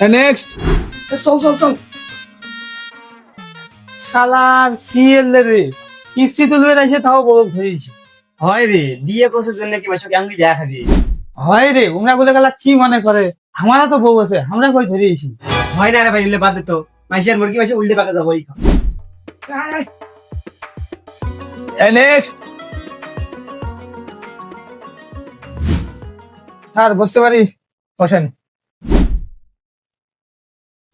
Next. চল চল চল। শালার সিএল রে কিস্তি তুলবে এসে তাও বউ ধরেছি। হয় রে, বিয়ে করছে জন্য কি মাসকে আমি দেখা দিই। হয় রে, ওমরা গুলো গেলা কি মনে করে আমারা তো বউ আছে, আমরা কই ধরেছি। হয় না রে ভাই, ইলে বাদ দে তো। মাসের মুরগি মাসে উল্টে পাকা যাবো এই নেক্সট। স্যার বুঝতে পারি, বসেন।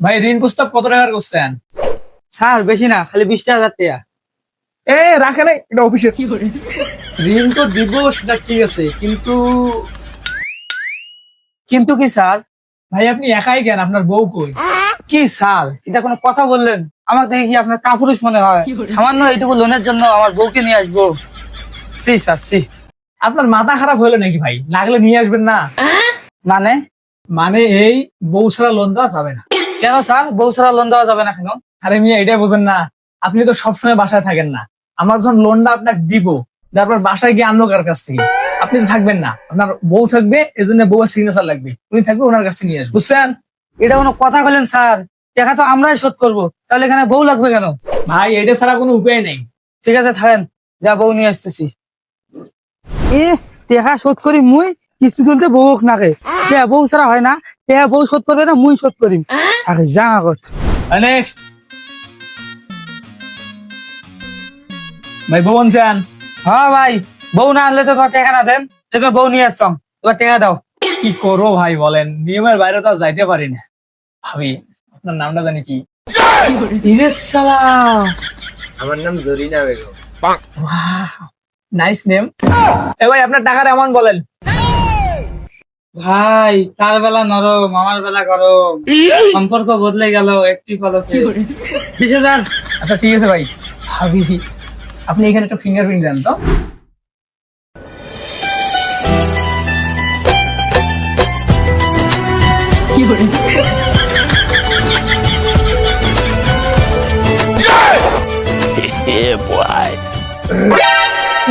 ভাই ঋণ প্রস্তাব কত টাকার করছেন? স্যার বেশি না, খালি 20,000 টাকা। রাখে নাই, এটা অফিসে। ঋণ তো দিব সেটা ঠিক আছে, কিন্তু কিন্তু কি স্যার? ভাই আপনি একাই কেন, আপনার বউ কই? কি স্যার, এটা কোনো কথা বললেন? আমার দেখে কি আপনার কাপুরুষ মনে হয়? সামান্য এইটুকু লোনের জন্য আমার বউকে নিয়ে আসবো? সি স্যার সি। আপনার মাথা খারাপ হলো নাকি ভাই? লাগলে নিয়ে আসবেন না। মানে মানে এই বউ ছাড়া লোন দেওয়া যাবে না। কেন স্যার বউ ছাড়া লোন দেওয়া যাবে না কেন? আরে মিয়া এটাই বোঝেন না, আপনি তো সবসময় বাসায় থাকেন না। আমরা যখন লোনটা আপনাকে দিব, তারপর বাসায় গিয়ে আনবো কার কাছ থেকে? আপনি তো থাকবেন না, আপনার বউ থাকবে, এই জন্য বউয়ের সিগনেচার লাগবে, উনি থাকবে, ওনার কাছ থেকে নিয়ে আসবে, বুঝছেন? এটা কোনো কথা বলেন স্যার? টাকা তো আমরাই শোধ করবো, তাহলে এখানে বউ লাগবে কেন? ভাই এটা ছাড়া কোনো উপায় নেই। ঠিক আছে থাকেন, যা বউ নিয়ে আসতেছি। টাকা শোধ করি মুই, কিস্তি তুলতে বউ নাকে। বউ ছাড়া হয় না, টাকা বউ শোধ করবে না, মুই শোধ করিম। আগে যা আগত। নেক্সট। ভাই বউ আনছেন? হ্যাঁ ভাই, বউ না আনলে তো টাকা না দেন, সেজন্য বউ নিয়ে আসতাম, এবার টাকা দাও। কি করবো ভাই বলেন, নিয়মের বাইরে তো আর যাইতে পারি না। ভাবি আপনার নামটা জানি কি? ইরেশ শালা। আমার নাম জরিনা বেগম। Nice name. এ ভাই আপনার টাকার অ্যামাউন্ট বলেন। ভাই তার বেলা নরম, আমার বেলা গরম, সম্পর্ক বদলে গেল একটি পলকে। 20,000। আচ্ছা ঠিক আছে ভাই। ভাবি আপনি এখানে একটা ফিঙ্গারপ্রিন্ট দেন তো।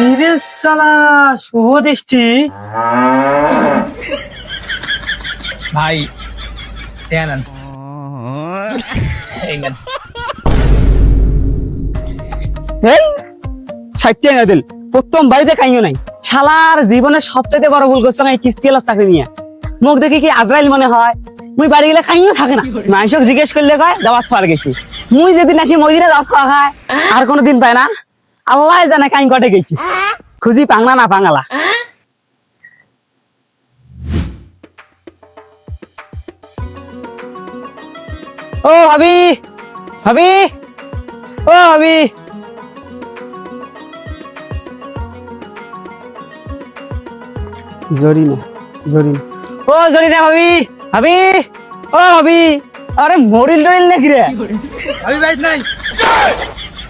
ইরে শালা, শুভ দৃষ্টি। ভাই দেন এই নেন। 60 টাকা দিল, প্রথম বাড়িতে কাইও নাই। শালার জীবনের সবচেয়ে বড় ভুল করছে না এই কিস্তি এলার চাকরি নিয়ে। মুখ দেখে কি আজরাইল মনে হয়? মুই বাড়ি গেলে কাইও থাকে না, মানুষক জিজ্ঞেস করলে কয় দাওয়াত খাওয়ার গেছি। মুই যেদিন আসি মদিনা দাওয়াত খাওয়া খায়, আর কোনোদিন পায় না। আল্লাহ জানে কাইন কটে গেছি, খুঁজি পাংলা না পাঙ্গালা। ও ভাবি, ভাবি, ও ভাবি। জরিনা, জরিনা, ও জরিনা ভাবি, ভাবি, ও ভাবি। আরে মরিল টরিল নাকি রে? ভাবি ভাই নাই।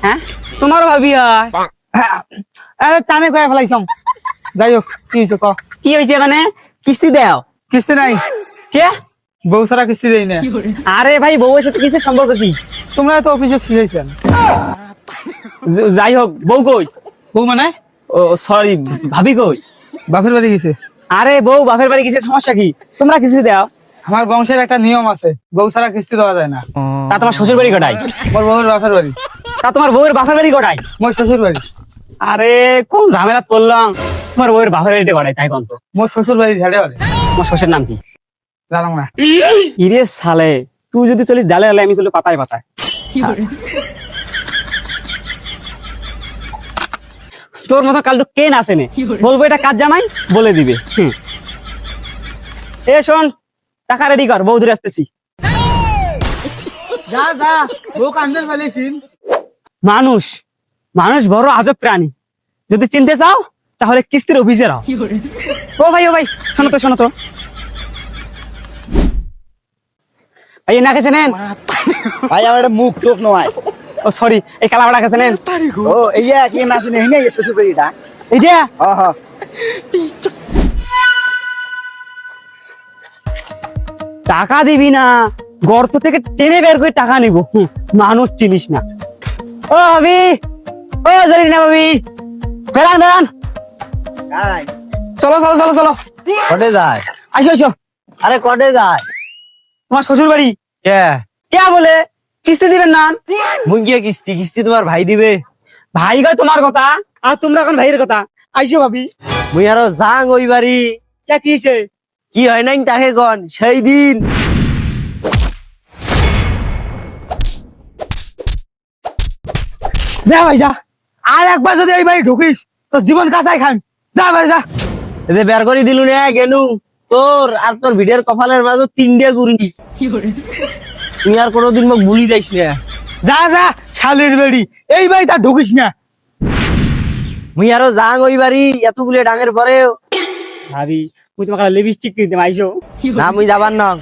হ্যাঁ তোমার ভাবি হয়? আরে টানে কয়ে ফেলাইছম। যাই হোক, কি হয়েছে ক? কি হয়েছে মানে? কিস্তি দাও? কিস্তি নাই। কে? বউ ছাড়া কিস্তি দেই না। আরে ভাই বউয়ের সাথে কিসের সম্পর্ক কি? তোমরা তো অফিসে ছিলেছেন। যাই হোক, বউ কই? বউ মানে? ও সরি, ভাবি কই? বাপের বাড়ি গেছে। আরে বউ বাপের বাড়ি গেছে, সমস্যা কি? তোমরা কিস্তি দাও? আমার বংশের একটা নিয়ম আছে, বউ ছাড়া কিস্তি দেওয়া যায় না। তা তোমার শ্বশুর বাড়ি কটাই? মোর বউয়ের বাপের বাড়ি। তা তোমার বউয়ের বাপের বাড়ি কটাই? মোর শ্বশুর বাড়ি। আরে কোন ঝামেলা পড়লাম। তোমার বউয়ের বাপের বাড়িতে কটাই তাই কোন তো? মোর শ্বশুর বাড়ি ঝাড়ে বাড়ি। তোমার শ্বশুর নাম কি? জানো না? ইরে সালে, তুই যদি চলিস ডালে ডালে, আমি চলি পাতায় পাতায়। তোর মতো কালটু কে নাচে নে? বলবো এটা কাজ জামাই, বলে দিবে। এ শোন, টাকা রেডি কর, বউ ধরে আসতেছি। যা যা, বউ কান্দে ফেলেছিন। মানুষ, মানুষ বড় আজব প্রাণী। যদি চিনতে চাও তাহলে কিস্তির অফিসে রাও। ও ভাই, ও ভাই, শোনো তো, শোনো তো ভাই, না কাছে নেন। ভাই আমার একটা মুখ চোখ নয়। ও সরি, এই কালাবাড়া কাছে নেন। ও এইয়া কি নাচি নেই না শ্বশুর বাড়িটা? এইটা টাকা দিবি না, গর্ত থেকে টেনে বের করে টাকা নিব। মানুষ চিনিস না। ও ভাবি, ও জরিনা ভাবি, বেড়ান বেড়ান, চলো চলো চলো চলো। কটে যায়? আসো আসো। আরে কটে যায়? তোমার শ্বশুর বাড়ি কে কে বলে কিস্তি দিবেন না? মুই গিয়ে কিস্তি কিস্তি তোমার ভাই দিবে। ভাই কয় তোমার কথা, আর তোমরা এখন ভাইয়ের কথা। আইসো ভাবি। মুই আরো যাং ওই বাড়ি। কে কি হইছে? কি হয় নাই তাকে কন সেই দিন। যা ভাই যা, আর একবার যদি এই বাড়ি ঢুকিস তো জীবন কাঁচাই খান। যা ভাই যা। এতে বের করে দিলু না গেলু তোর আর তোর ভিডিওর কপালের মাঝে 3টে গুড়ি। তুই আর কোনোদিন মোক ভুলি যাইস না। যা যা শালের বেড়ি, এই বাড়ি তা ঢুকিস না। মুই আরো যাং ওই বাড়ি এতগুলো ডাঙের পরেও। ভাবি মুই তোমাকে লিপস্টিক কিনে দেব, আইসো। না মুই যাবার নং,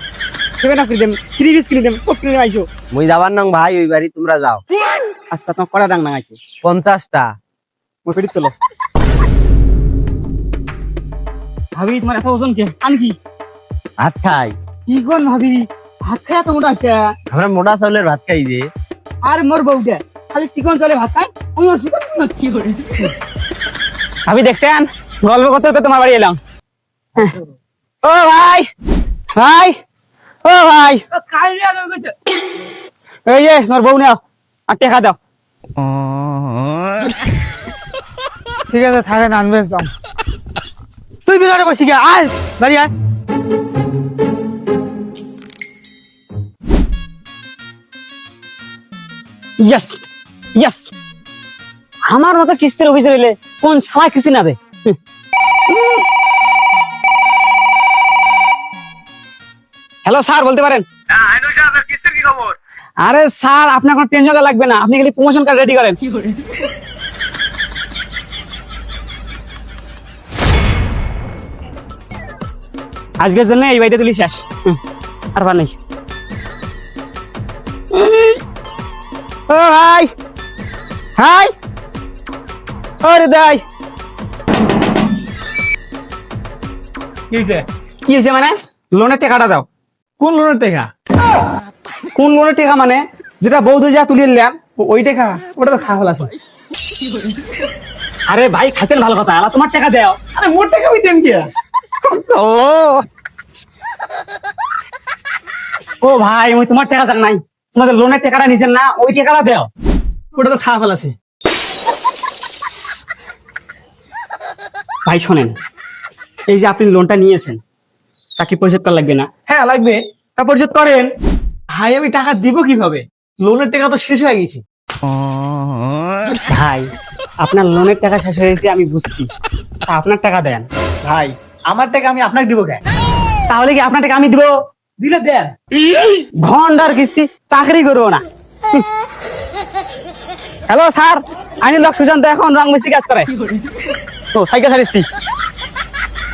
7 আপ কিনে দেব, 3 পিস কিনে দেব, সব কিনে দেব, আইসো। মুই যাবার নং ভাই ওই বাড়ি তোমরা যাও। আচ্ছা তোমার কটা ডাং ডাং আছে? 50টা। মুই ফেরত তোলো। ভাবি তোমার এত ওজন কে? আন কি ভাত খাই, কি কোন ভাবি? ভাত খায় এত মোটা আছে? আমরা মোটা চাউলের ভাত খাই যে। আর মোর বউকে খালি চিকন চলে ভাত খায়, আমিও চিকন কি করে। ভাবি দেখছেন গল্প করতে করতে তোমার বাড়ি এলাম। ও ভাই, ভাই, ও ভাই, এই যে তোমার বউ নাও আর টেকা দাও। ঠিক আছে থাকেন, আনবেন চল। তুই ভিতরে বসি গে, আয় বাড়ি আয়। ইয়েস ইয়েস, আমার মতো কিস্তির অভিযোগ হইলে কোন শালা কিস্তি না দে। হ্যালো স্যার, বলতে পারেন? আরে স্যার আপনার কোনো টেনশন লাগবে না, আপনি খালি প্রমোশন কার্ড রেডি করেন। আজকের জন্য এই বাড়িটা তুলি শেষ, আর পার নেই। ও ভাই, হাই, ওরে দাই, কি হয়েছে? কি হয়েছে মানে? লোনের টাকাটা দাও। কোন লোনের টাকা? কোন লোনের টাকা মানে? যেটা বৌদ্ধ যা তুলে নিলাম ওই টাকা? ওটা তো খাওয়া আছে। আরে ভাই খাইছেন ভালো কথা, আলা তোমার টাকা দাও। আরে মোট টাকা আমি দেন কে? ও ও ভাই, ওই তোমার টাকা চাক নাই, তোমাদের লোনের টাকাটা নিছেন না, ওই টাকাটা দাও। ওটা তো খাওয়া আছে। ভাই শোনেন, এই যে আপনি লোনটা নিয়েছেন তাকে পরিশোধ করা লাগবে না? হ্যাঁ লাগবে। তা পরিশোধ করেন। ভাই আমি টাকা দিব কিভাবে? লোনের টাকা তো শেষ হয়ে গেছে। ভাই আপনার লোনের টাকা শেষ হয়ে গেছে আমি বুঝছি, তা আপনার টাকা দেন। ভাই আমার টাকা আমি আপনাকে দিব কেন? তাহলে কি আপনার টাকা আমি দিব? দিলে দেন। ঘন্টার কিস্তি চাকরি করবো না। হ্যালো স্যার, আমি লোক সুশান্ত, এখন রং মিস্ত্রি কাজ করে। তো সাইকেল ছাড়িয়েছি,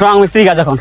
রং মিস্ত্রি কাজ এখন।